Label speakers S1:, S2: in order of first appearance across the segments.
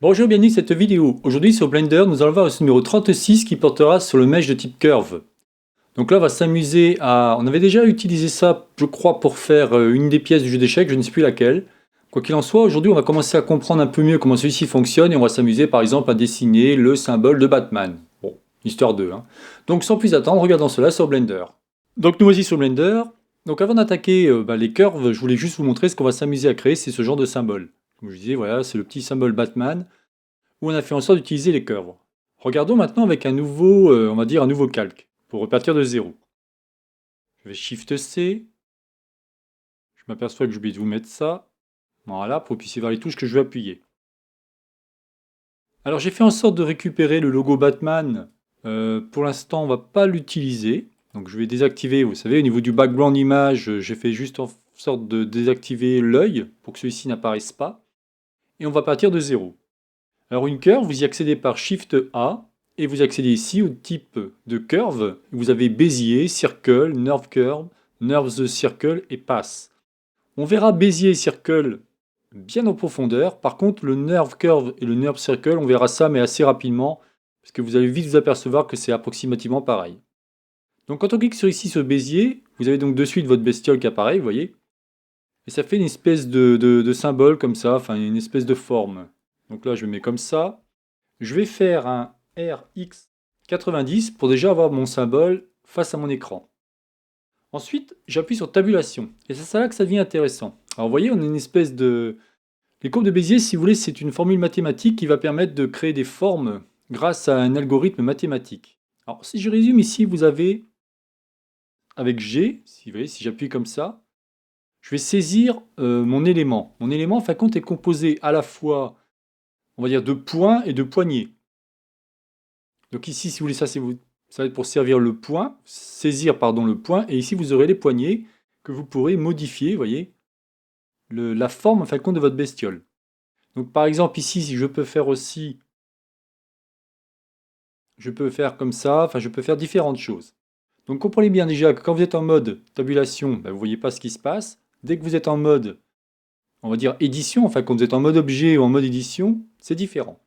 S1: Bonjour, bienvenue dans cette vidéo. Aujourd'hui sur Blender, nous allons voir ce numéro 36 qui portera sur le mesh de type curve. Donc là, on va s'amuser à... On avait déjà utilisé ça, je crois, pour faire une des pièces du jeu d'échecs, je ne sais plus laquelle. Quoi qu'il en soit, aujourd'hui, on va commencer à comprendre un peu mieux comment celui-ci fonctionne et on va s'amuser par exemple à dessiner le symbole de Batman. Bon, histoire de, hein. Donc sans plus attendre, regardons cela sur Blender. Donc nous voici sur Blender. Donc avant d'attaquer les curves, je voulais juste vous montrer ce qu'on va s'amuser à créer, c'est ce genre de symbole. Comme je disais, voilà, c'est le petit symbole Batman où on a fait en sorte d'utiliser les curves. Regardons maintenant avec un nouveau, on va dire un nouveau calque, pour repartir de zéro. Je vais Shift C. Je m'aperçois que j'ai oublié de vous mettre ça. Voilà, pour que vous puissiez voir les touches que je vais appuyer. Alors j'ai fait en sorte de récupérer le logo Batman. Pour l'instant, on va pas l'utiliser. Donc je vais désactiver, vous savez, au niveau du background image, j'ai fait juste en sorte de désactiver l'œil pour que celui-ci n'apparaisse pas. Et on va partir de zéro. Alors une curve, vous y accédez par Shift A et vous accédez ici au type de curve. Vous avez Bézier, Circle, Nerve Circle et Pass. On verra Bézier et Circle bien en profondeur. Par contre, le Nerve Curve et le Nerve Circle, on verra ça mais assez rapidement parce que vous allez vite vous apercevoir que c'est approximativement pareil. Donc quand on clique sur ici ce Bézier, vous avez donc de suite votre bestiole qui apparaît, vous voyez. Et ça fait une espèce de symbole comme ça, enfin une espèce de forme. Donc là je mets comme ça. Je vais faire un RX90 pour déjà avoir mon symbole face à mon écran. Ensuite, j'appuie sur tabulation. Et c'est là que ça devient intéressant. Alors vous voyez, on a une espèce de... Les courbes de Bézier, si vous voulez, c'est une formule mathématique qui va permettre de créer des formes grâce à un algorithme mathématique. Alors si je résume ici, vous avez, avec G, si vous voyez, si j'appuie comme ça, je vais saisir mon élément. Mon élément, en fin de compte, est composé à la fois, on va dire, de points et de poignées. Donc ici, si vous voulez, ça va être pour servir le point, saisir pardon, le point, et ici vous aurez les poignées que vous pourrez modifier, vous voyez, la forme en fin de compte de votre bestiole. Donc par exemple ici, si je peux faire aussi, je peux faire comme ça, enfin je peux faire différentes choses. Donc comprenez bien déjà que quand vous êtes en mode tabulation, vous ne voyez pas ce qui se passe. Dès que vous êtes en mode, on va dire édition, enfin quand vous êtes en mode objet ou en mode édition, c'est différent.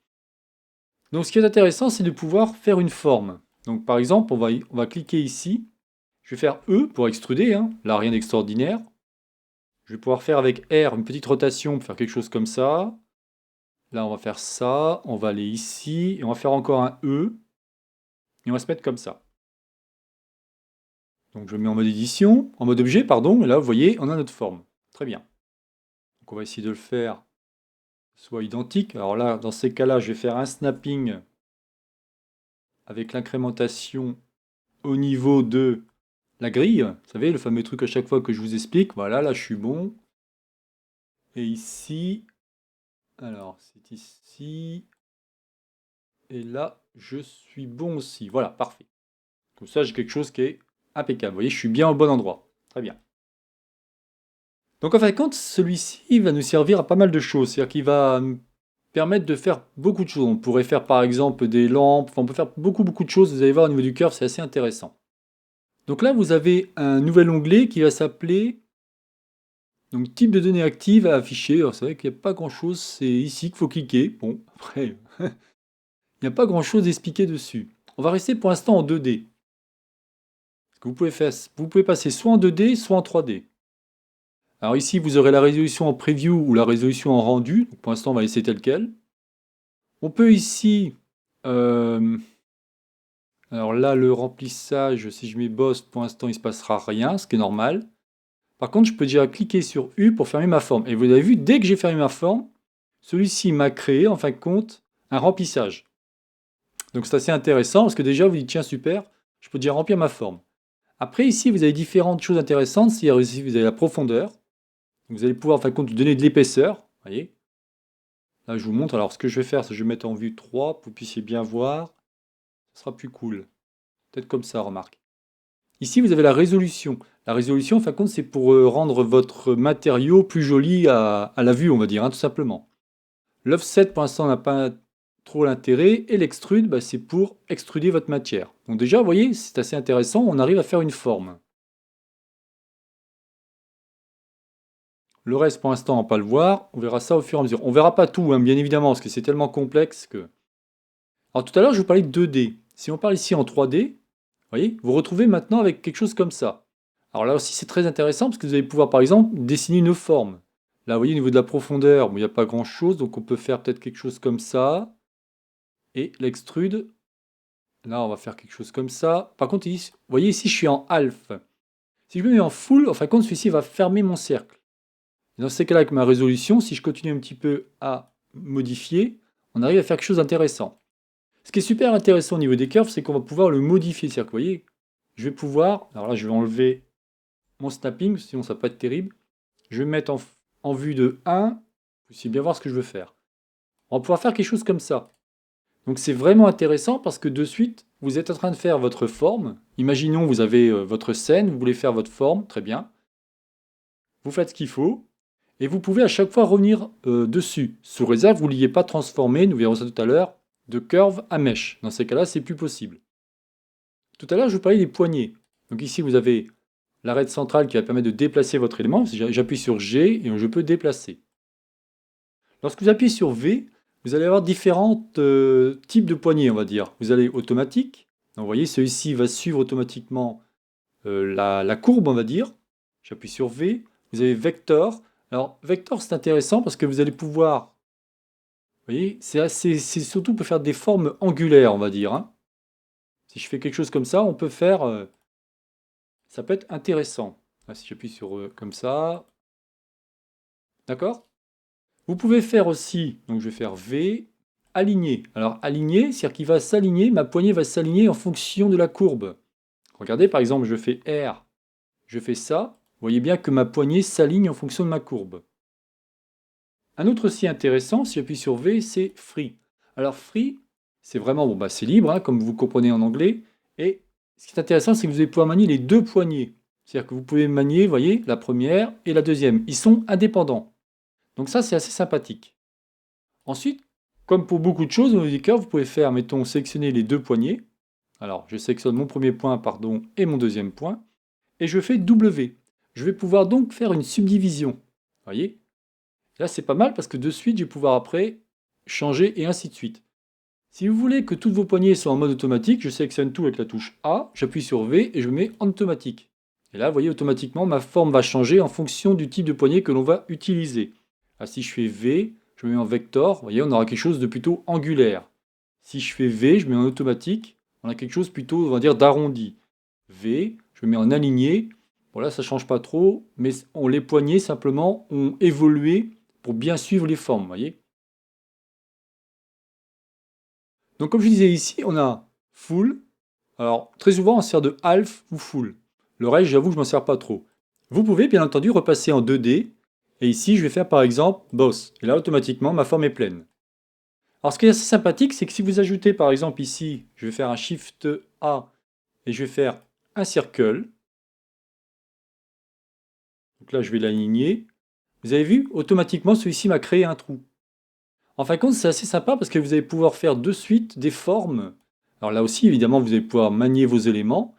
S1: Donc ce qui est intéressant, c'est de pouvoir faire une forme. Donc par exemple, on va cliquer ici. Je vais faire E pour extruder, hein. Là rien d'extraordinaire. Je vais pouvoir faire avec R une petite rotation pour faire quelque chose comme ça. Là on va faire ça, on va aller ici, et on va faire encore un E, et on va se mettre comme ça. Donc je mets en mode édition, en mode objet, pardon, et là vous voyez, on a notre forme. Très bien. Donc on va essayer de le faire soit identique. Alors là, dans ces cas-là, je vais faire un snapping avec l'incrémentation au niveau de la grille. Vous savez, le fameux truc à chaque fois que je vous explique. Voilà, là je suis bon. Et ici, alors c'est ici. Et là, je suis bon aussi. Voilà, parfait. Comme ça, j'ai quelque chose qui est impeccable. Vous voyez, je suis bien au bon endroit. Très bien. Donc en fin de compte, celui-ci va nous servir à pas mal de choses. C'est-à-dire qu'il va nous permettre de faire beaucoup de choses. On pourrait faire par exemple des lampes. Enfin, on peut faire beaucoup de choses. Vous allez voir au niveau du curve, c'est assez intéressant. Donc là, vous avez un nouvel onglet qui va s'appeler donc type de données actives à afficher. Alors c'est vrai qu'il n'y a pas grand-chose. C'est ici qu'il faut cliquer. Bon, après, il n'y a pas grand-chose d'expliqué dessus. On va rester pour l'instant en 2D. Ce que vous pouvez passer soit en 2D, soit en 3D. Alors ici, vous aurez la résolution en preview ou la résolution en rendu. Donc pour l'instant, on va laisser tel quel. On peut ici... alors là, le remplissage, si je mets boss, pour l'instant, il ne se passera rien, ce qui est normal. Par contre, je peux déjà cliquer sur U pour fermer ma forme. Et vous avez vu, dès que j'ai fermé ma forme, celui-ci m'a créé, en fin de compte, un remplissage. Donc c'est assez intéressant, parce que déjà, vous dites, tiens, super, je peux déjà remplir ma forme. Après, ici, vous avez différentes choses intéressantes. C'est-à-dire ici, vous avez la profondeur. Vous allez pouvoir, en fin de compte, donner de l'épaisseur. Vous voyez. Là, je vous montre. Alors, ce que je vais faire, c'est que je vais mettre en vue 3 pour que vous puissiez bien voir. Ce sera plus cool. Peut-être comme ça, remarque. Ici, vous avez la résolution. La résolution, en fin de compte, c'est pour rendre votre matériau plus joli à la vue, on va dire, hein, tout simplement. L'offset, pour l'instant, n'a pas trop l'intérêt. Et l'extrude, c'est pour extruder votre matière. Donc déjà, vous voyez, c'est assez intéressant. On arrive à faire une forme. Le reste, pour l'instant, on va pas le voir. On verra ça au fur et à mesure. On verra pas tout, hein, bien évidemment, parce que c'est tellement complexe que... Alors tout à l'heure, je vous parlais de 2D. Si on parle ici en 3D, vous voyez, vous retrouvez maintenant avec quelque chose comme ça. Alors là aussi, c'est très intéressant parce que vous allez pouvoir, par exemple, dessiner une forme. Là, vous voyez, au niveau de la profondeur, bon, il n'y a pas grand-chose, donc on peut faire peut-être quelque chose comme ça. Et l'extrude, là, on va faire quelque chose comme ça. Par contre, ici, vous voyez, ici, je suis en half. Si je me mets en full, en fin de compte, celui-ci va fermer mon cercle. Et dans ces cas-là, avec ma résolution, si je continue un petit peu à modifier, on arrive à faire quelque chose d'intéressant. Ce qui est super intéressant au niveau des curves, c'est qu'on va pouvoir le modifier. C'est-à-dire que, vous voyez, je vais pouvoir, alors là, je vais enlever mon snapping, sinon ça va pas être terrible. Je vais me mettre en vue de 1, vous pouvez bien voir ce que je veux faire. On va pouvoir faire quelque chose comme ça. Donc c'est vraiment intéressant parce que de suite, vous êtes en train de faire votre forme. Imaginons, vous avez votre scène, vous voulez faire votre forme, très bien. Vous faites ce qu'il faut. Et vous pouvez à chaque fois revenir dessus. Sous réserve, vous ne l'ayez pas transformé, nous verrons ça tout à l'heure, de curve à mèche. Dans ces cas-là, c'est plus possible. Tout à l'heure, je vous parlais des poignées. Donc ici, vous avez l'arête centrale qui va permettre de déplacer votre élément. J'appuie sur G et je peux déplacer. Lorsque vous appuyez sur V, vous allez avoir différents types de poignées, on va dire. Vous allez automatique. Donc, vous voyez, celui-ci va suivre automatiquement la courbe, on va dire. J'appuie sur V. Vous avez vector. Alors, vector, c'est intéressant parce que vous allez pouvoir... Vous voyez, c'est surtout pour faire des formes angulaires, on va dire, hein. Si je fais quelque chose comme ça, on peut faire... ça peut être intéressant. Là, si j'appuie sur comme ça... D'accord? Vous pouvez faire aussi, donc je vais faire V, aligner. Alors aligner, c'est-à-dire qu'il va s'aligner, ma poignée va s'aligner en fonction de la courbe. Regardez, par exemple, je fais R, je fais ça. Vous voyez bien que ma poignée s'aligne en fonction de ma courbe. Un autre aussi intéressant, si j'appuie sur V, c'est Free. Alors Free, c'est vraiment, bon, bah, c'est libre, hein, comme vous comprenez en anglais. Et ce qui est intéressant, c'est que vous allez pouvoir manier les deux poignées. C'est-à-dire que vous pouvez manier, vous voyez, la première et la deuxième. Ils sont indépendants. Donc ça, c'est assez sympathique. Ensuite, comme pour beaucoup de choses au niveau du curve, vous pouvez faire, mettons, sélectionner les deux poignées. Alors, je sélectionne mon premier point, pardon, et mon deuxième point. Et je fais W. Je vais pouvoir donc faire une subdivision. Vous voyez? Là, c'est pas mal parce que de suite, je vais pouvoir après changer et ainsi de suite. Si vous voulez que toutes vos poignées soient en mode automatique, je sélectionne tout avec la touche A, j'appuie sur V et je mets en automatique. Et là, vous voyez, automatiquement, ma forme va changer en fonction du type de poignée que l'on va utiliser. Ah, si je fais V, je mets en vector, vous voyez, on aura quelque chose de plutôt angulaire. Si je fais V, je mets en automatique, on a quelque chose plutôt, on va dire, d'arrondi. V, je mets en aligné. Bon là, ça ne change pas trop, mais les poignées, simplement, ont évolué pour bien suivre les formes, vous voyez. Donc comme je disais ici, on a full. Alors très souvent on se sert de half ou full. Le reste, j'avoue que je m'en sers pas trop. Vous pouvez bien entendu repasser en 2D. Et ici je vais faire par exemple boss. Et là automatiquement ma forme est pleine. Alors ce qui est assez sympathique, c'est que si vous ajoutez par exemple ici, je vais faire un Shift A et je vais faire un circle. Donc là je vais l'aligner. Vous avez vu, automatiquement celui-ci m'a créé un trou. En fin de compte, c'est assez sympa parce que vous allez pouvoir faire de suite des formes. Alors là aussi, évidemment, vous allez pouvoir manier vos éléments.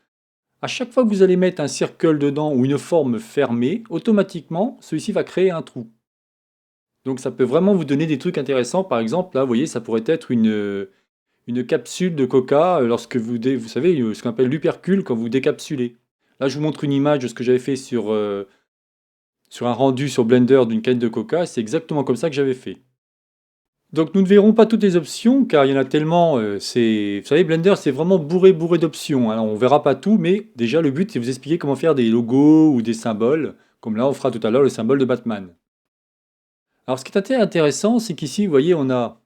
S1: À chaque fois que vous allez mettre un circle dedans ou une forme fermée, automatiquement, celui-ci va créer un trou. Donc ça peut vraiment vous donner des trucs intéressants. Par exemple, là, vous voyez, ça pourrait être une capsule de coca lorsque vous savez, ce qu'on appelle l'upercule quand vous décapsulez. Là, je vous montre une image de ce que j'avais fait sur un rendu sur Blender d'une canne de coca. C'est exactement comme ça que j'avais fait. Donc nous ne verrons pas toutes les options car il y en a tellement. Vous savez, Blender c'est vraiment bourré d'options. Alors on verra pas tout, mais déjà le but c'est de vous expliquer comment faire des logos ou des symboles, comme là on fera tout à l'heure le symbole de Batman. Alors ce qui est assez intéressant, c'est qu'ici vous voyez alors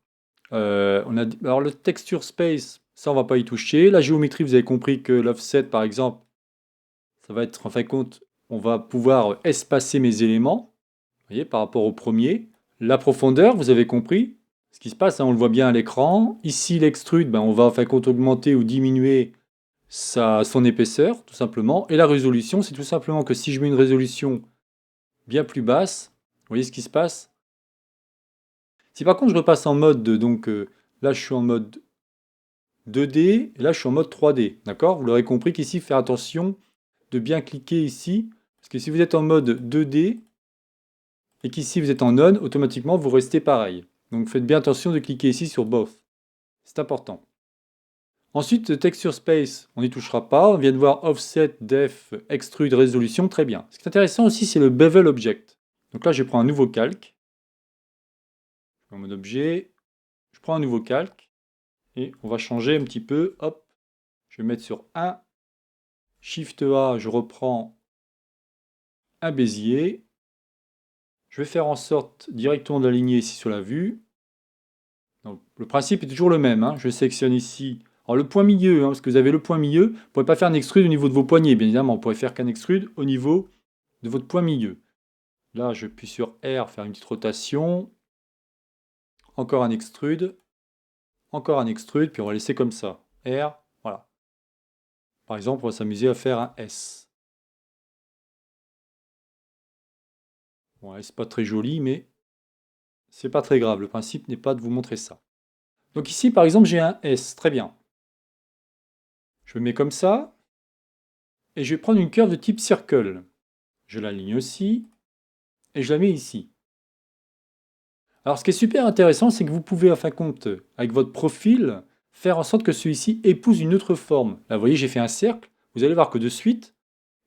S1: le texture space, ça on va pas y toucher. La géométrie, vous avez compris que l'offset par exemple, ça va être en fin de compte, on va pouvoir espacer mes éléments, vous voyez, par rapport au premier. La profondeur, vous avez compris ce qui se passe, hein, on le voit bien à l'écran. Ici, l'extrude, ben, on va en fin de compte augmenter ou diminuer son épaisseur, tout simplement. Et la résolution, c'est tout simplement que si je mets une résolution bien plus basse, vous voyez ce qui se passe. Si par contre je repasse en mode, là je suis en mode 2D, et là je suis en mode 3D, d'accord? Vous l'aurez compris qu'ici, faire attention de bien cliquer ici, parce que si vous êtes en mode 2D, et qu'ici vous êtes en none, automatiquement vous restez pareil. Donc faites bien attention de cliquer ici sur both. C'est important. Ensuite, Texture Space, on n'y touchera pas. On vient de voir Offset, Def, Extrude, Résolution, très bien. Ce qui est intéressant aussi, c'est le Bevel Object. Donc là, je prends un nouveau calque. En mode objet, je prends un nouveau calque. Et on va changer un petit peu. Hop, je vais mettre sur 1. Shift A, je reprends un Bézier. Je vais faire en sorte directement d'aligner ici sur la vue. Donc, le principe est toujours le même, hein. Je sélectionne ici. Alors le point milieu, hein, parce que vous avez le point milieu, vous ne pourrez pas faire un extrude au niveau de vos poignets, bien évidemment. On pourrait faire qu'un extrude au niveau de votre point milieu. Là, je appuie sur R, faire une petite rotation. Encore un extrude. Encore un extrude, puis on va laisser comme ça. R, voilà. Par exemple, on va s'amuser à faire un S. Bon, c'est pas très joli, mais c'est pas très grave. Le principe n'est pas de vous montrer ça. Donc ici, par exemple, j'ai un S. Très bien. Je le mets comme ça. Et je vais prendre une curve de type circle. Je l'aligne aussi. Et je la mets ici. Alors ce qui est super intéressant, c'est que vous pouvez, en fin de compte, avec votre profil, faire en sorte que celui-ci épouse une autre forme. Là, vous voyez, j'ai fait un cercle. Vous allez voir que de suite,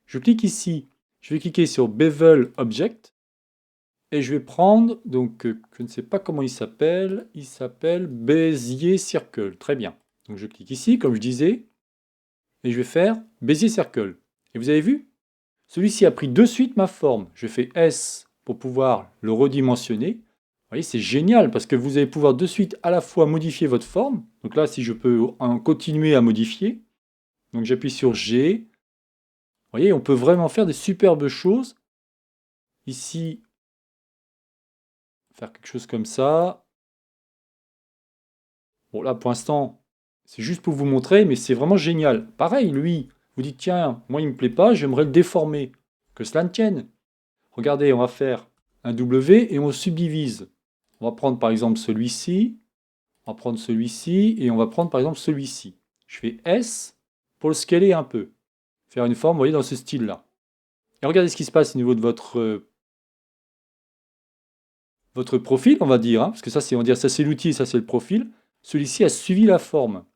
S1: je clique ici. Je vais cliquer sur Bevel Object. Et je vais prendre, donc, je ne sais pas comment il s'appelle Bézier Circle. Très bien. Donc je clique ici, comme je disais. Et je vais faire Bézier Circle. Et vous avez vu? Celui-ci a pris de suite ma forme. Je fais S pour pouvoir le redimensionner. Vous voyez, c'est génial parce que vous allez pouvoir de suite à la fois modifier votre forme. Donc là, si je peux en continuer à modifier, donc j'appuie sur G. Vous voyez, on peut vraiment faire des superbes choses. Ici, faire quelque chose comme ça. Bon, là, pour l'instant, c'est juste pour vous montrer, mais c'est vraiment génial. Pareil, lui, vous dites, tiens, moi, il me plaît pas, j'aimerais le déformer. Que cela ne tienne. Regardez, on va faire un W et on subdivise. On va prendre par exemple celui-ci, on va prendre celui-ci et on va prendre par exemple celui-ci. Je fais S pour le scaler un peu. Faire une forme, vous voyez, dans ce style-là. Et regardez ce qui se passe au niveau de votre profil, on va dire, hein, parce que ça c'est, on va dire, ça c'est l'outil et ça c'est le profil. Celui-ci a suivi la forme.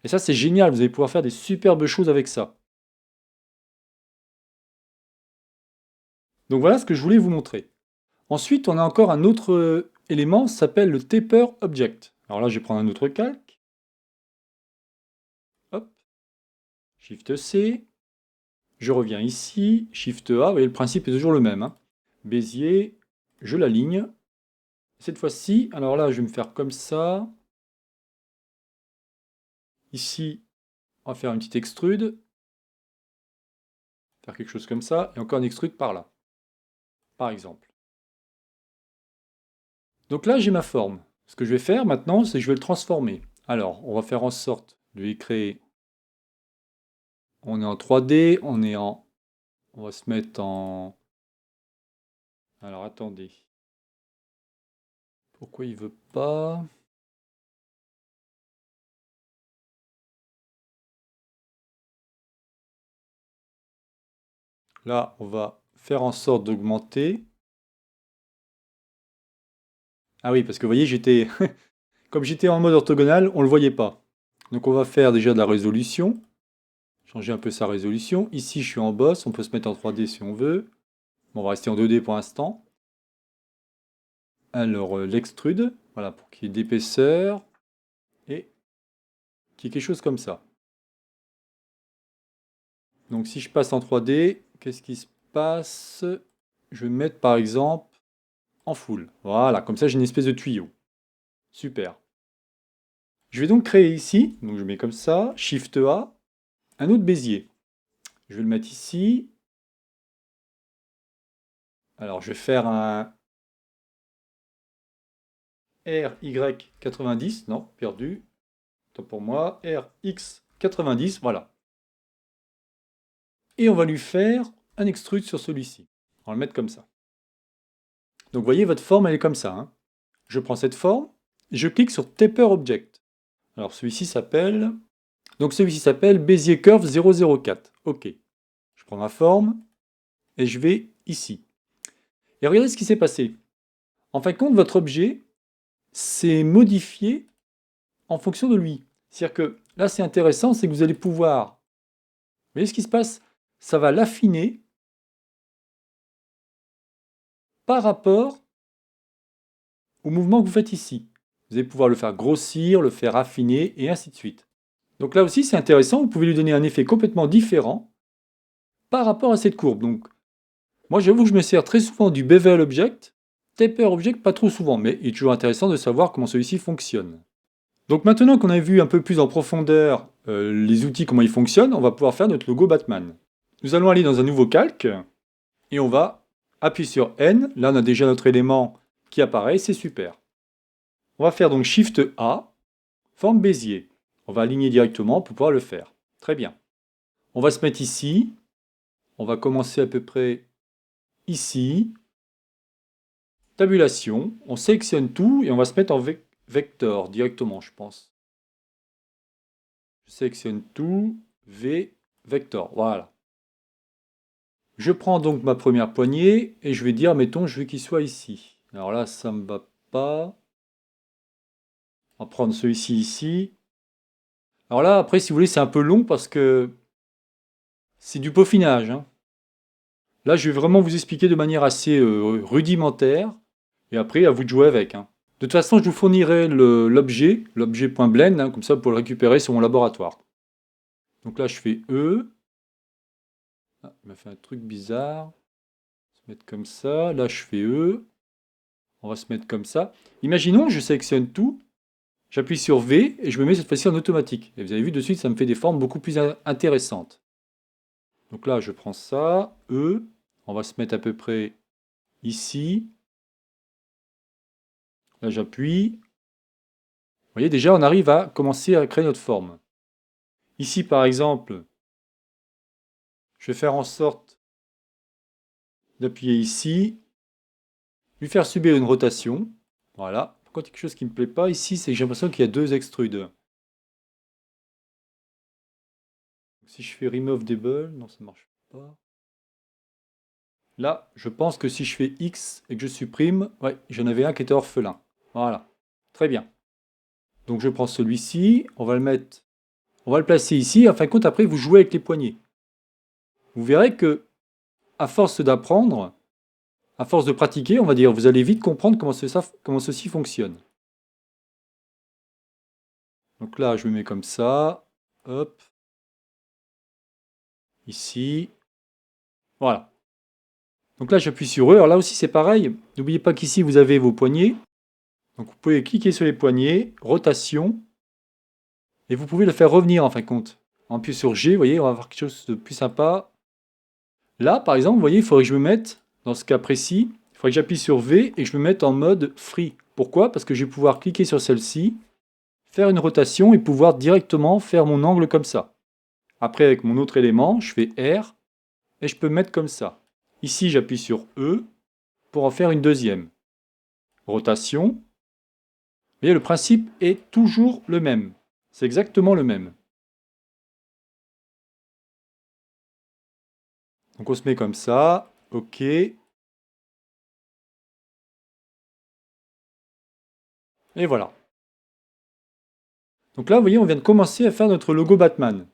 S1: Et ça c'est génial, vous allez pouvoir faire des superbes choses avec ça. Donc voilà ce que je voulais vous montrer. Ensuite, on a encore un autre élément, ça s'appelle le Taper Object. Alors là, je vais prendre un autre calque. Hop. Shift C. Je reviens ici. Shift A. Vous voyez, le principe est toujours le même, hein. Bézier. Je l'aligne. Cette fois-ci, alors là, je vais me faire comme ça. Ici, on va faire une petite extrude. Faire quelque chose comme ça. Et encore une extrude par là. Par exemple. Donc là, j'ai ma forme. Ce que je vais faire maintenant, c'est que je vais le transformer. Alors, on va faire en sorte de lui créer. On est en 3D, on va se mettre en... Alors, attendez. Pourquoi il veut pas? Là, on va faire en sorte d'augmenter. Ah oui, parce que vous voyez, comme j'étais en mode orthogonal, on ne le voyait pas. Donc on va faire déjà de la résolution. Changer un peu sa résolution. Ici, je suis en boss. On peut se mettre en 3D si on veut. Bon, on va rester en 2D pour l'instant. Alors, l'extrude. Voilà, pour qu'il y ait d'épaisseur. Et qu'il y ait quelque chose comme ça. Donc si je passe en 3D, qu'est-ce qui se passe? Je vais me mettre par exemple en full. Voilà, comme ça j'ai une espèce de tuyau. Super. Je vais donc créer ici, donc je mets comme ça, Shift A, un autre Bézier. Je vais le mettre ici. Alors je vais faire un RY90, non, perdu. Tant pour moi, RX90, voilà. Et on va lui faire un extrude sur celui-ci. On va le mettre comme ça. Donc vous voyez, votre forme, elle est comme ça, hein. Je prends cette forme, je clique sur Taper Object. Alors celui-ci s'appelle... Donc celui-ci s'appelle Bézier Curve 004. OK. Je prends ma forme et je vais ici. Et regardez ce qui s'est passé. En fin de compte, votre objet, c'est modifié en fonction de lui. C'est-à-dire que là, c'est intéressant, c'est que vous allez pouvoir... Vous voyez ce qui se passe? Ça va l'affiner par rapport au mouvement que vous faites ici. Vous allez pouvoir le faire grossir, le faire affiner, et ainsi de suite. Donc là aussi, c'est intéressant, vous pouvez lui donner un effet complètement différent par rapport à cette courbe. Donc, moi, j'avoue que je me sers très souvent du Bevel Object, Taper Object, pas trop souvent, mais il est toujours intéressant de savoir comment celui-ci fonctionne. Donc maintenant qu'on a vu un peu plus en profondeur les outils, comment ils fonctionnent, on va pouvoir faire notre logo Batman. Nous allons aller dans un nouveau calque, et on va appuyer sur N. Là, on a déjà notre élément qui apparaît, c'est super. On va faire donc Shift A, forme Bézier. On va aligner directement pour pouvoir le faire. Très bien. On va se mettre ici. On va commencer à peu près ici. Tabulation. On sélectionne tout et on va se mettre en vecteur directement, je pense. Je sélectionne tout. V, vector. Voilà. Je prends donc ma première poignée et je vais dire, mettons, je veux qu'il soit ici. Alors là, ça ne me va pas. On va prendre celui-ci ici. Alors là, après, si vous voulez, c'est un peu long parce que c'est du peaufinage, hein. Là, je vais vraiment vous expliquer de manière assez rudimentaire. Et après, à vous de jouer avec, hein. De toute façon, je vous fournirai l'objet.blend, hein, comme ça, pour le récupérer sur mon laboratoire. Donc là, je fais E. Ah, il m'a fait un truc bizarre. On va se mettre comme ça. Là, je fais E. On va se mettre comme ça. Imaginons, je sélectionne tout. J'appuie sur V et je me mets cette fois-ci en automatique. Et vous avez vu, de suite, ça me fait des formes beaucoup plus intéressantes. Donc là, je prends ça, E. On va se mettre à peu près ici. Là, j'appuie. Vous voyez, déjà, on arrive à commencer à créer notre forme. Ici, par exemple, je vais faire en sorte d'appuyer ici, lui faire subir une rotation. Voilà. Par contre, quelque chose qui ne me plaît pas ici, c'est que j'ai l'impression qu'il y a deux extrudes. Si je fais Remove Double, non, ça ne marche pas. Là, je pense que si je fais X et que je supprime, ouais, j'en avais un qui était orphelin. Voilà. Très bien. Donc je prends celui-ci, on va le placer ici. En fin de compte, après, vous jouez avec les poignées. Vous verrez que, à force d'apprendre, à force de pratiquer, on va dire, vous allez vite comprendre comment ceci fonctionne. Donc là, je me mets comme ça. Hop. Ici. Voilà. Donc là, j'appuie sur E. Alors là aussi, c'est pareil. N'oubliez pas qu'ici, vous avez vos poignées. Donc vous pouvez cliquer sur les poignées, rotation, et vous pouvez le faire revenir en fin de compte. En appuyant sur G, vous voyez, on va avoir quelque chose de plus sympa. Là, par exemple, vous voyez, il faudrait que je me mette, dans ce cas précis, il faudrait que j'appuie sur V et que je me mette en mode free. Pourquoi? Parce que je vais pouvoir cliquer sur celle-ci, faire une rotation et pouvoir directement faire mon angle comme ça. Après, avec mon autre élément, je fais R et je peux me mettre comme ça. Ici, j'appuie sur E pour en faire une deuxième. Rotation. Vous voyez, le principe est toujours le même. C'est exactement le même. Donc on se met comme ça. OK. Et voilà. Donc là, vous voyez, on vient de commencer à faire notre logo Batman.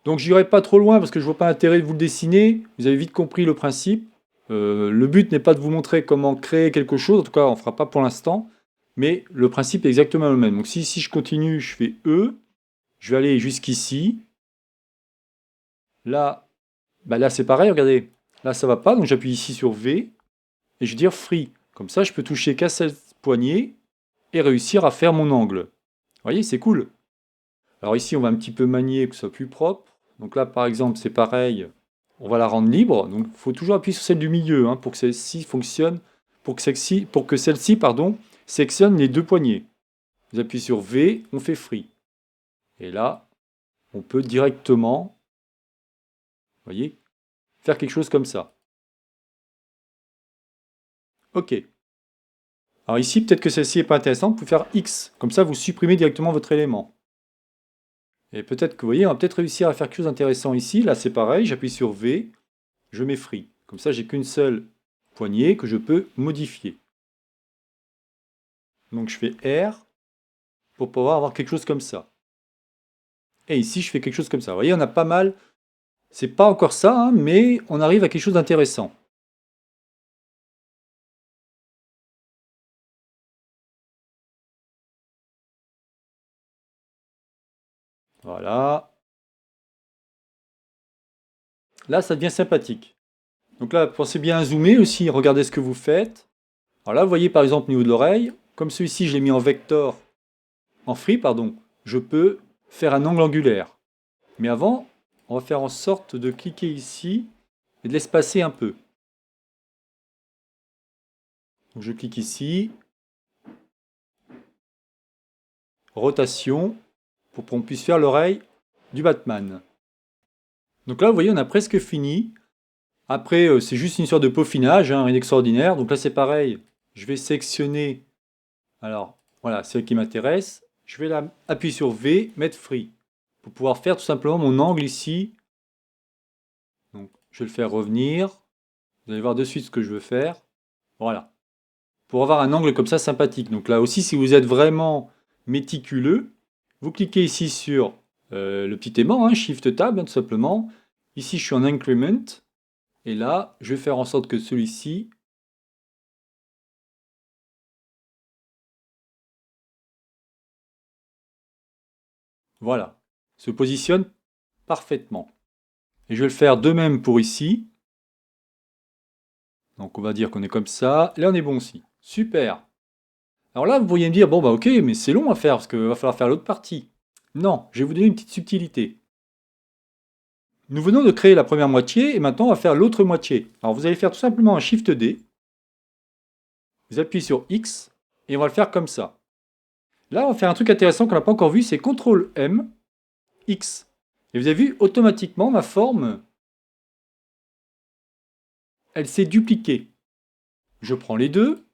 S1: Donc j'irai pas trop loin parce que je vois pas l'intérêt de vous le dessiner. Vous avez vite compris le principe. Le but n'est pas de vous montrer comment créer quelque chose. En tout cas, on ne fera pas pour l'instant. Mais le principe est exactement le même. Donc si je continue, je fais E. Je vais aller jusqu'ici. Là, là c'est pareil, regardez. Là, ça va pas. Donc j'appuie ici sur V. Et je vais dire Free. Comme ça, je peux toucher qu'à cette poignée et réussir à faire mon angle. Vous voyez, c'est cool. Alors ici, on va un petit peu manier pour que ce soit plus propre. Donc là, par exemple, c'est pareil. On va la rendre libre. Donc il faut toujours appuyer sur celle du milieu hein, pour que celle-ci fonctionne, pour que celle-ci, sectionne les deux poignées. Vous appuyez sur V, on fait free. Et là, on peut directement, vous voyez, faire quelque chose comme ça. OK. Alors ici, peut-être que celle-ci n'est pas intéressante. Vous pouvez faire X. Comme ça, vous supprimez directement votre élément. Et peut-être que vous voyez, on va peut-être réussir à faire quelque chose d'intéressant ici. Là, c'est pareil. J'appuie sur V, je mets free. Comme ça, j'ai qu'une seule poignée que je peux modifier. Donc je fais R pour pouvoir avoir quelque chose comme ça. Et ici, je fais quelque chose comme ça. Vous voyez, on a pas mal. C'est pas encore ça, hein, mais on arrive à quelque chose d'intéressant. Voilà. Là, ça devient sympathique. Donc là, pensez bien à zoomer aussi, regardez ce que vous faites. Alors là, vous voyez par exemple au niveau de l'oreille, comme celui-ci, je l'ai mis en vector, en free, pardon, je peux faire un angle angulaire. Mais avant, on va faire en sorte de cliquer ici et de l'espacer un peu. Donc je clique ici, rotation, pour qu'on puisse faire l'oreille du Batman. Donc là, vous voyez, on a presque fini. Après, c'est juste une sorte de peaufinage, hein, rien d'extraordinaire. Donc là, c'est pareil. Je vais sélectionner. Alors, voilà, celle qui m'intéresse. Je vais appuyer sur V, mettre Free. Pour pouvoir faire tout simplement mon angle ici. Donc, je vais le faire revenir. Vous allez voir de suite ce que je veux faire. Voilà. Pour avoir un angle comme ça sympathique. Donc là aussi, si vous êtes vraiment méticuleux, vous cliquez ici sur le petit aimant, hein, Shift Tab, hein, tout simplement. Ici, je suis en Increment. Et là, je vais faire en sorte que celui-ci, voilà, se positionne parfaitement. Et je vais le faire de même pour ici. Donc on va dire qu'on est comme ça. Là, on est bon aussi. Super. Alors là, vous pourriez me dire, bon bah ok, mais c'est long à faire parce qu'il va falloir faire l'autre partie. Non, je vais vous donner une petite subtilité. Nous venons de créer la première moitié et maintenant on va faire l'autre moitié. Alors vous allez faire tout simplement un Shift D. Vous appuyez sur X et on va le faire comme ça. Là, on va faire un truc intéressant qu'on n'a pas encore vu, c'est CTRL M, X. Et vous avez vu, automatiquement, ma forme, elle s'est dupliquée. Je prends les deux.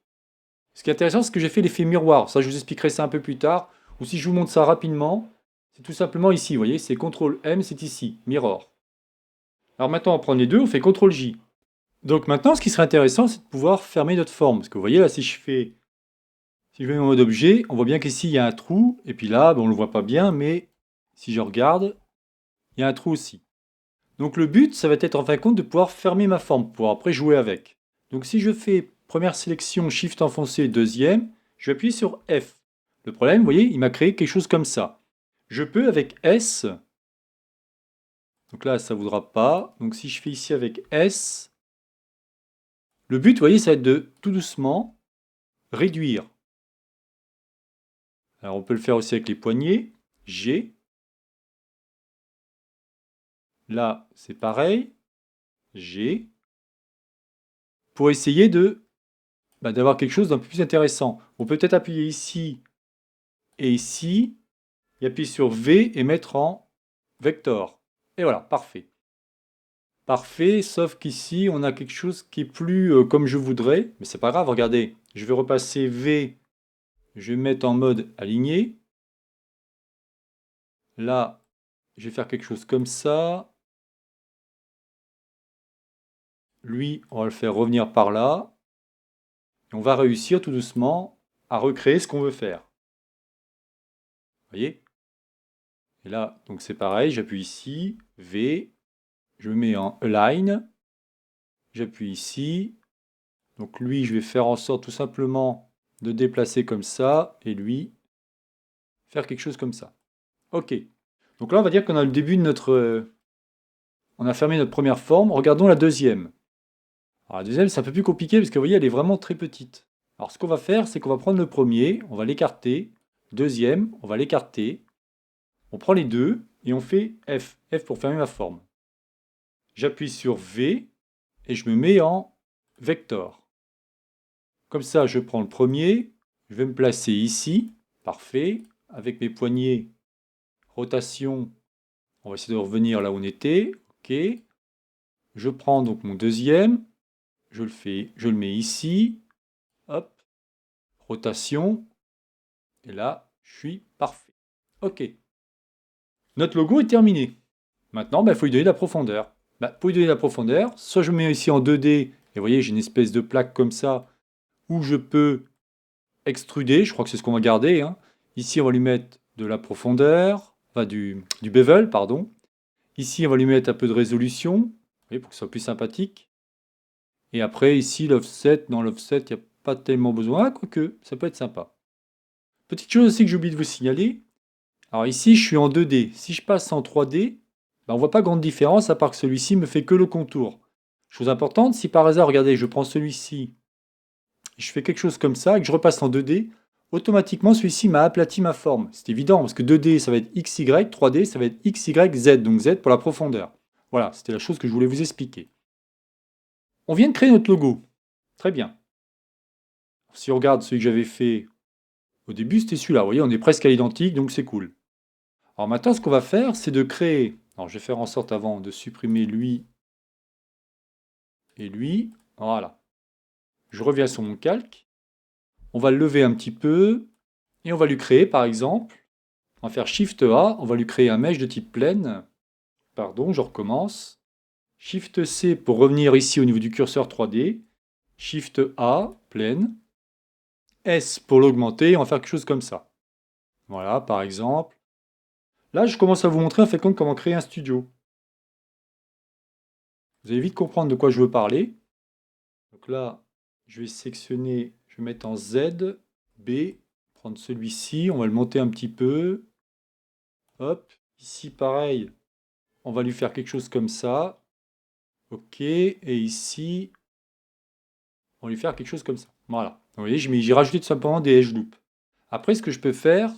S1: Ce qui est intéressant, c'est que j'ai fait l'effet miroir. Ça, je vous expliquerai ça un peu plus tard. Ou si je vous montre ça rapidement, c'est tout simplement ici. Vous voyez, c'est CTRL M, c'est ici, mirror. Alors maintenant, on prend les deux, on fait CTRL J. Donc maintenant, ce qui serait intéressant, c'est de pouvoir fermer notre forme. Parce que vous voyez, là, si je mets en mode objet, on voit bien qu'ici, il y a un trou. Et puis là, bon, on ne le voit pas bien, mais si je regarde, il y a un trou aussi. Donc le but, ça va être en fin de compte de pouvoir fermer ma forme, pour après jouer avec. Donc si je fais première sélection, Shift enfoncé, deuxième, je vais appuyer sur F. Le problème, vous voyez, il m'a créé quelque chose comme ça. Je peux avec S, donc là ça ne voudra pas, donc si je fais ici avec S, le but, vous voyez, ça va être de tout doucement réduire. Alors on peut le faire aussi avec les poignets, G. Là c'est pareil, G. Pour essayer d'avoir quelque chose d'un peu plus intéressant. On peut peut-être appuyer ici et ici, et appuyer sur V et mettre en vector. Et voilà, parfait. Parfait, sauf qu'ici, on a quelque chose qui est plus comme je voudrais, mais c'est pas grave, regardez. Je vais repasser V, je vais mettre en mode aligné. Là, je vais faire quelque chose comme ça. Lui, on va le faire revenir par là. Et on va réussir tout doucement à recréer ce qu'on veut faire. Vous voyez? Et là, donc c'est pareil, j'appuie ici, V, je me mets en Align, j'appuie ici. Donc lui, je vais faire en sorte tout simplement de déplacer comme ça, et lui, faire quelque chose comme ça. Ok. Donc là, on va dire qu'on a le début de notre... on a fermé notre première forme. Regardons la deuxième. Alors la deuxième, c'est un peu plus compliqué parce que vous voyez, elle est vraiment très petite. Alors ce qu'on va faire, c'est qu'on va prendre le premier, on va l'écarter. Deuxième, on va l'écarter. On prend les deux et on fait F. F pour fermer ma forme. J'appuie sur V et je me mets en vector. Comme ça, je prends le premier, je vais me placer ici, parfait, avec mes poignets, rotation, on va essayer de revenir là où on était, ok. Je prends donc mon deuxième, je le mets ici, hop, rotation, et là, je suis parfait. Ok. Notre logo est terminé. Maintenant, il faut lui donner de la profondeur. Pour lui donner de la profondeur, soit je me mets ici en 2D Et vous voyez, j'ai une espèce de plaque comme ça où je peux extruder. Je crois que c'est ce qu'on va garder, hein. Ici, on va lui mettre de la profondeur, enfin du bevel, pardon. Ici, on va lui mettre un peu de résolution, vous voyez, pour que ce soit plus sympathique. Et après, ici, l'offset, dans l'offset, il n'y a pas tellement besoin, quoique ça peut être sympa. Petite chose aussi que j'ai oublié de vous signaler. Alors ici, je suis en 2D. Si je passe en 3D, ben, on ne voit pas grande différence, à part que celui-ci me fait que le contour. Chose importante, si par hasard, regardez, je prends celui-ci, je fais quelque chose comme ça, et que je repasse en 2D, automatiquement, celui-ci m'a aplati ma forme. C'est évident, parce que 2D, ça va être XY, 3D, ça va être XYZ, donc Z pour la profondeur. Voilà, c'était la chose que je voulais vous expliquer. On vient de créer notre logo. Très bien. Si on regarde celui que j'avais fait au début, c'était celui-là. Vous voyez, on est presque à l'identique, donc c'est cool. Alors maintenant, ce qu'on va faire, c'est de créer... Alors, je vais faire en sorte avant de supprimer lui et lui. Voilà. Je reviens sur mon calque. On va le lever un petit peu. Et on va lui créer, par exemple, on va faire Shift A. On va lui créer un mesh de type plane. Pardon, je recommence. Shift C pour revenir ici au niveau du curseur 3D. Shift A, plane. S pour l'augmenter. On va faire quelque chose comme ça. Voilà, par exemple. Là, je commence à vous montrer en fait comment créer un studio. Vous allez vite comprendre de quoi je veux parler. Donc là, je vais sélectionner, je vais mettre en Z, B, prendre celui-ci, on va le monter un petit peu. Hop, ici pareil, on va lui faire quelque chose comme ça. Ok, et ici, on va lui faire quelque chose comme ça. Voilà. Vous voyez, j'ai rajouté tout simplement des edge loops. Après, ce que je peux faire,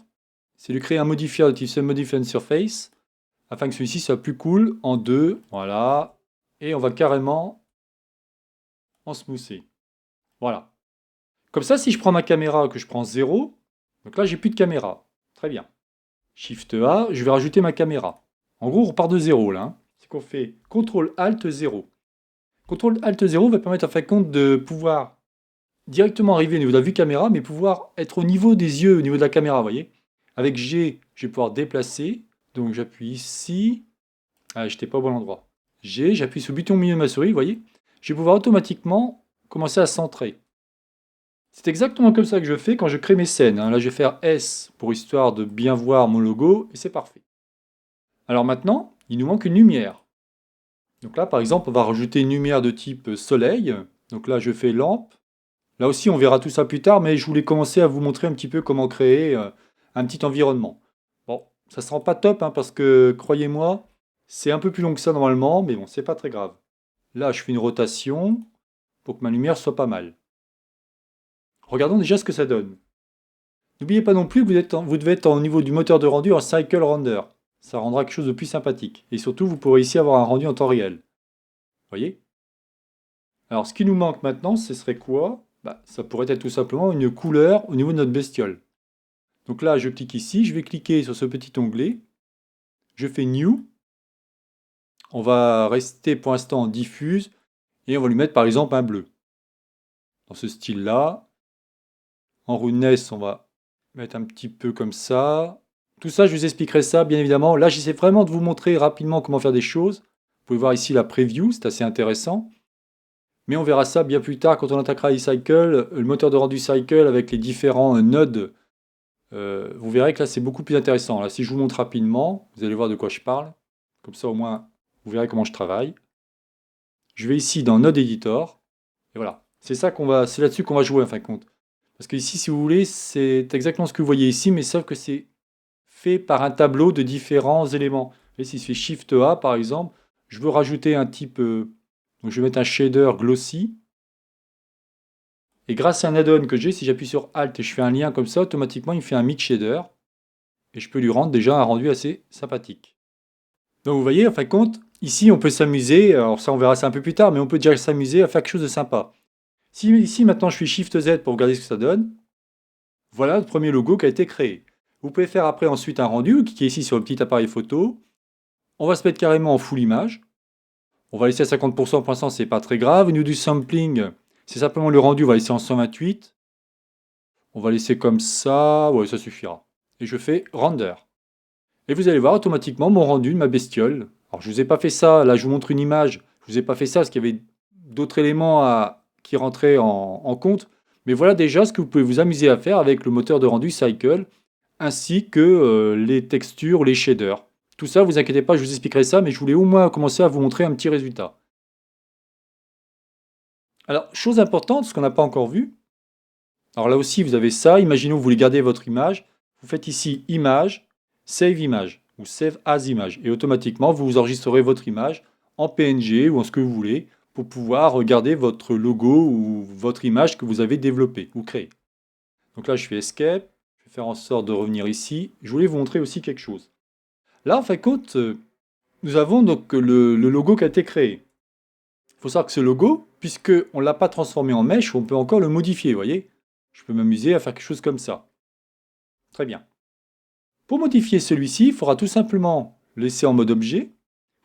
S1: c'est lui créer un modifier de type Modifier Surface, afin que celui-ci soit plus cool en deux. Voilà. Et on va carrément en smoother. Voilà. Comme ça, si je prends ma caméra, que je prends 0, donc là, j'ai plus de caméra. Très bien. Shift A, je vais rajouter ma caméra. En gros, on repart de 0 là, hein. C'est qu'on fait CTRL ALT 0. CTRL ALT 0 va permettre en fin de compte de pouvoir directement arriver au niveau de la vue caméra, mais pouvoir être au niveau des yeux, au niveau de la caméra, vous voyez. Avec G, je vais pouvoir déplacer. Donc j'appuie ici. Ah, j'étais pas au bon endroit. G, j'appuie sur le bouton au milieu de ma souris, vous voyez. Je vais pouvoir automatiquement commencer à centrer. C'est exactement comme ça que je fais quand je crée mes scènes, hein. Là, je vais faire S pour histoire de bien voir mon logo, et c'est parfait. Alors maintenant, il nous manque une lumière. Donc là, par exemple, on va rajouter une lumière de type soleil. Donc là, je fais lampe. Là aussi, on verra tout ça plus tard, mais je voulais commencer à vous montrer un petit peu comment créer un petit environnement. Bon, ça ne sera pas top, hein, parce que, croyez-moi, c'est un peu plus long que ça normalement, mais bon, c'est pas très grave. Là, je fais une rotation pour que ma lumière soit pas mal. Regardons déjà ce que ça donne. N'oubliez pas non plus que vous devez être au niveau du moteur de rendu en Cycle Render. Ça rendra quelque chose de plus sympathique. Et surtout, vous pourrez ici avoir un rendu en temps réel. Voyez? Alors, ce qui nous manque maintenant, ce serait quoi? Bah, ça pourrait être tout simplement une couleur au niveau de notre bestiole. Donc là, je clique ici, je vais cliquer sur ce petit onglet. Je fais New. On va rester pour l'instant en diffuse. Et on va lui mettre par exemple un bleu. Dans ce style-là. En rudeness, on va mettre un petit peu comme ça. Tout ça, je vous expliquerai ça, bien évidemment. Là, j'essaie vraiment de vous montrer rapidement comment faire des choses. Vous pouvez voir ici la preview, c'est assez intéressant. Mais on verra ça bien plus tard quand on attaquera iCycle, le moteur de rendu Cycle avec les différents nodes. Vous verrez que là, c'est beaucoup plus intéressant. Là, si je vous montre rapidement, vous allez voir de quoi je parle. Comme ça, au moins, vous verrez comment je travaille. Je vais ici dans Node Editor. Et voilà. C'est là-dessus qu'on va jouer en fin de compte. Parce que ici, si vous voulez, c'est exactement ce que vous voyez ici, mais sauf que c'est fait par un tableau de différents éléments. Et si je fais Shift A, par exemple, je veux rajouter un type... donc je vais mettre un shader glossy. Et grâce à un add-on que j'ai, si j'appuie sur Alt et je fais un lien comme ça, automatiquement, il me fait un mid shader. Et je peux lui rendre déjà un rendu assez sympathique. Donc vous voyez, en fin de compte, ici, on peut s'amuser. Alors ça, on verra ça un peu plus tard, mais on peut déjà s'amuser à faire quelque chose de sympa. Si ici, maintenant, je fais Shift Z pour regarder ce que ça donne, voilà le premier logo qui a été créé. Vous pouvez faire après ensuite un rendu, cliquez ici sur le petit appareil photo. On va se mettre carrément en full image. On va laisser à 50% pour l'instant, c'est pas très grave. Au niveau du sampling, c'est simplement le rendu, on va laisser en 128. On va laisser comme ça, ouais, ça suffira. Et je fais render. Et vous allez voir automatiquement mon rendu de ma bestiole. Alors je vous ai pas fait ça, là je vous montre une image. Je vous ai pas fait ça parce qu'il y avait d'autres éléments qui rentraient en compte. Mais voilà déjà ce que vous pouvez vous amuser à faire avec le moteur de rendu Cycle, ainsi que les textures, les shaders. Tout ça, vous inquiétez pas, je vous expliquerai ça, mais je voulais au moins commencer à vous montrer un petit résultat. Alors, chose importante, ce qu'on n'a pas encore vu. Alors là aussi, vous avez ça. Imaginons que vous voulez garder votre image. Vous faites ici Image, Save Image ou Save as Image. Et automatiquement, vous enregistrerez votre image en PNG ou en ce que vous voulez pour pouvoir garder votre logo ou votre image que vous avez développée ou créée. Donc là, je fais Escape. Je vais faire en sorte de revenir ici. Je voulais vous montrer aussi quelque chose. Là, en fin de compte, nous avons donc le logo qui a été créé. Il faut savoir que ce logo, puisqu'on ne l'a pas transformé en mèche, on peut encore le modifier, vous voyez. Je peux m'amuser à faire quelque chose comme ça. Très bien. Pour modifier celui-ci, il faudra tout simplement le laisser en mode objet.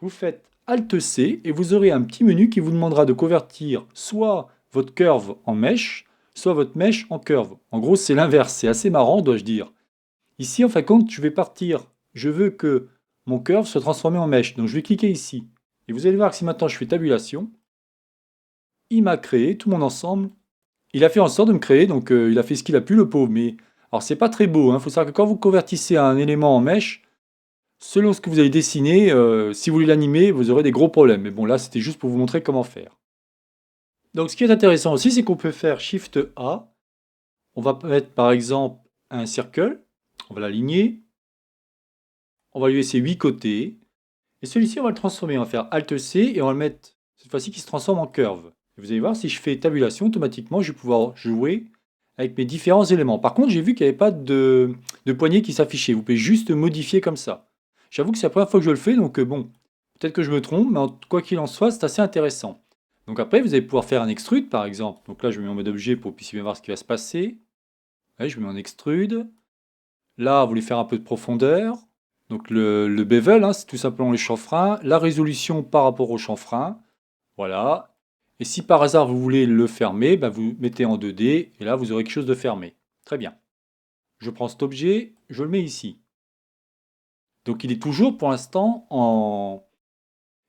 S1: Vous faites Alt-C et vous aurez un petit menu qui vous demandera de convertir soit votre curve en mèche, soit votre mèche en curve. En gros, c'est l'inverse. C'est assez marrant, dois-je dire. Ici, en fin de compte, je vais partir. Je veux que mon curve soit transformé en mèche. Donc, je vais cliquer ici. Et vous allez voir que si maintenant je fais tabulation, il m'a créé tout mon ensemble. Il a fait en sorte de me créer, donc il a fait ce qu'il a pu, le pauvre. Mais alors, c'est pas très beau. Il faut savoir que quand vous convertissez un élément en mèche, selon ce que vous allez dessiner, si vous voulez l'animer, vous aurez des gros problèmes. Mais bon, là, c'était juste pour vous montrer comment faire. Donc, ce qui est intéressant aussi, c'est qu'on peut faire Shift A. On va mettre par exemple un cercle. On va l'aligner. On va lui laisser 8 côtés. Et celui-ci, on va le transformer. On va faire Alt-C et on va le mettre, cette fois-ci, qui se transforme en curve. Et vous allez voir, si je fais tabulation, automatiquement, je vais pouvoir jouer avec mes différents éléments. Par contre, j'ai vu qu'il n'y avait pas de poignée qui s'affichait. Vous pouvez juste modifier comme ça. J'avoue que c'est la première fois que je le fais, donc bon, peut-être que je me trompe, mais quoi qu'il en soit, c'est assez intéressant. Donc après, vous allez pouvoir faire un extrude, par exemple. Donc là, je me mets en mode objet pour que vous puissiez bien voir ce qui va se passer. Ouais, je me mets en extrude. Là, vous voulez faire un peu de profondeur. Donc le bevel, hein, c'est tout simplement le chanfrein. La résolution par rapport au chanfrein. Voilà. Et si par hasard vous voulez le fermer, ben vous mettez en 2D et là vous aurez quelque chose de fermé. Très bien. Je prends cet objet, je le mets ici. Donc il est toujours pour l'instant en...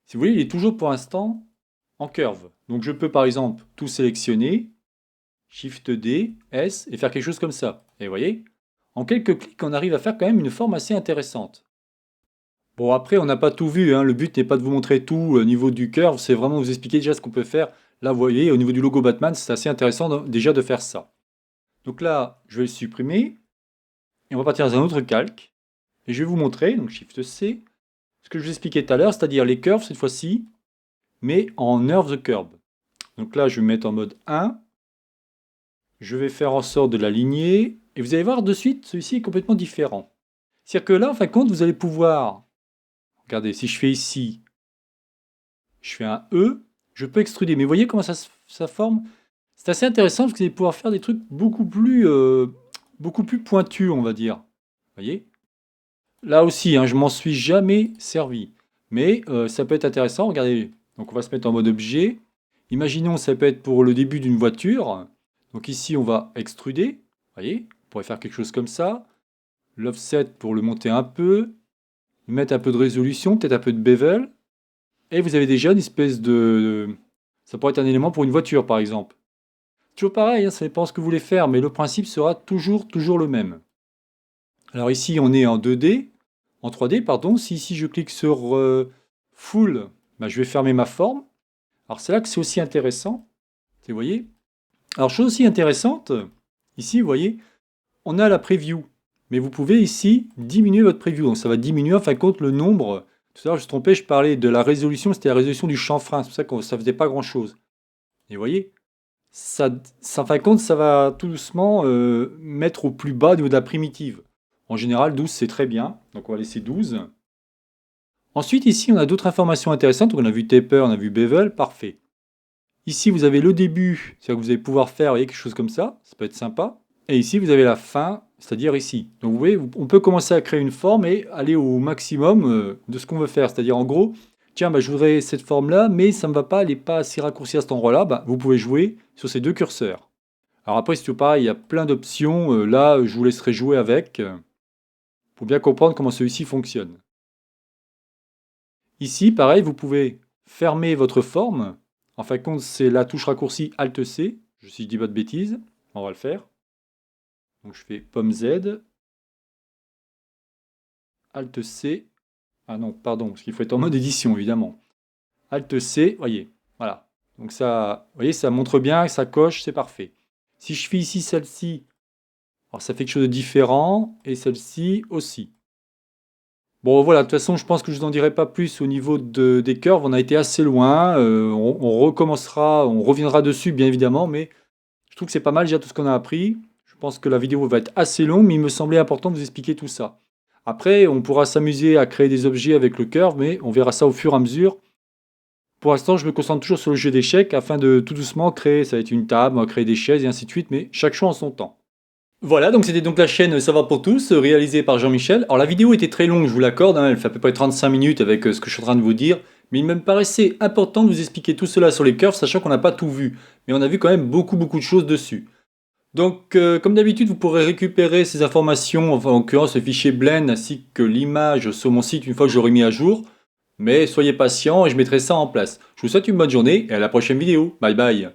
S1: Si vous voulez, il est toujours pour l'instant en curve. Donc je peux par exemple tout sélectionner, Shift D, S et faire quelque chose comme ça. Et vous voyez, en quelques clics, on arrive à faire quand même une forme assez intéressante. Bon, après, on n'a pas tout vu, hein. Le but n'est pas de vous montrer tout au niveau du curve, c'est vraiment vous expliquer déjà ce qu'on peut faire. Là, vous voyez, au niveau du logo Batman, c'est assez intéressant déjà de faire ça. Donc là, je vais le supprimer, et on va partir dans un autre calque, et je vais vous montrer, donc Shift C, ce que je vous expliquais tout à l'heure, c'est-à-dire les curves cette fois-ci, mais en Nerve the Curve. Donc là, je vais mettre en mode 1, je vais faire en sorte de l'aligner, et vous allez voir de suite, celui-ci est complètement différent. C'est-à-dire que là, en fin de compte, vous allez pouvoir, regardez, si je fais ici, je fais un E, je peux extruder. Mais vous voyez comment ça forme? C'est assez intéressant parce que vous allez pouvoir faire des trucs beaucoup plus pointus, on va dire. Vous voyez? Là aussi, hein, je m'en suis jamais servi. Mais ça peut être intéressant. Regardez, donc on va se mettre en mode objet. Imaginons, ça peut être pour le début d'une voiture. Donc ici, on va extruder. Vous voyez? On pourrait faire quelque chose comme ça. L'offset pour le monter un peu. Mettre un peu de résolution, peut-être un peu de bevel. Et vous avez déjà une espèce de... Ça pourrait être un élément pour une voiture, par exemple. Toujours pareil, hein, ça dépend ce que vous voulez faire, mais le principe sera toujours le même. Alors ici, on est en 2D, en 3D, pardon. Si ici je clique sur Full, bah, je vais fermer ma forme. Alors c'est là que c'est aussi intéressant. Vous voyez? Alors chose aussi intéressante, ici, vous voyez, on a la preview. Mais vous pouvez ici diminuer votre preview. Donc ça va diminuer en fin de compte le nombre. Tout à l'heure, je me trompais, je parlais de la résolution, c'était la résolution du chanfrein. C'est pour ça que ça faisait pas grand-chose. Et vous voyez, en fin de compte, ça va tout doucement mettre au plus bas au niveau de la primitive. En général, 12, c'est très bien. Donc on va laisser 12. Ensuite, ici, on a d'autres informations intéressantes. Donc, on a vu taper, on a vu bevel, parfait. Ici, vous avez le début, c'est-à-dire que vous allez pouvoir faire, vous voyez, quelque chose comme ça. Ça peut être sympa. Et ici, vous avez la fin, c'est-à-dire ici. Donc vous voyez, on peut commencer à créer une forme et aller au maximum de ce qu'on veut faire. C'est-à-dire en gros, tiens, bah, je voudrais cette forme-là, mais ça ne me va pas, elle n'est pas assez raccourcie à cet endroit-là. Bah, vous pouvez jouer sur ces deux curseurs. Alors après, c'est toujours pareil, il y a plein d'options. Là, je vous laisserai jouer avec pour bien comprendre comment celui-ci fonctionne. Ici, pareil, vous pouvez fermer votre forme En fin de compte, c'est la touche raccourci Alt-C. Si je dis pas de bêtises, on va le faire. Donc je fais pomme Z, Alt-C. Ah non, pardon, parce qu'il faut être en mode édition, évidemment. Alt-C, voyez, voilà. Donc ça, vous voyez, ça montre bien, ça coche, c'est parfait. Si je fais ici celle-ci, alors ça fait quelque chose de différent, et celle-ci aussi. Bon voilà, de toute façon, je pense que je vous en dirai pas plus au niveau des curves, on a été assez loin, on recommencera, on reviendra dessus bien évidemment, mais je trouve que c'est pas mal déjà tout ce qu'on a appris. Je pense que la vidéo va être assez longue, mais il me semblait important de vous expliquer tout ça. Après, on pourra s'amuser à créer des objets avec le curve, mais on verra ça au fur et à mesure. Pour l'instant, je me concentre toujours sur le jeu d'échecs afin de tout doucement créer, ça va être une table, on va créer des chaises et ainsi de suite, mais chaque chose en son temps. Voilà, donc c'était donc la chaîne Savoir pour tous, réalisée par Jean-Michel. Alors la vidéo était très longue, je vous l'accorde, hein, elle fait à peu près 35 minutes avec ce que je suis en train de vous dire, mais il me paraissait important de vous expliquer tout cela sur les curves, sachant qu'on n'a pas tout vu, mais on a vu quand même beaucoup de choses dessus. Donc comme d'habitude, vous pourrez récupérer ces informations, enfin en l'occurrence le fichier Blend ainsi que l'image sur mon site une fois que j'aurai mis à jour, mais soyez patient et je mettrai ça en place. Je vous souhaite une bonne journée et à la prochaine vidéo. Bye bye.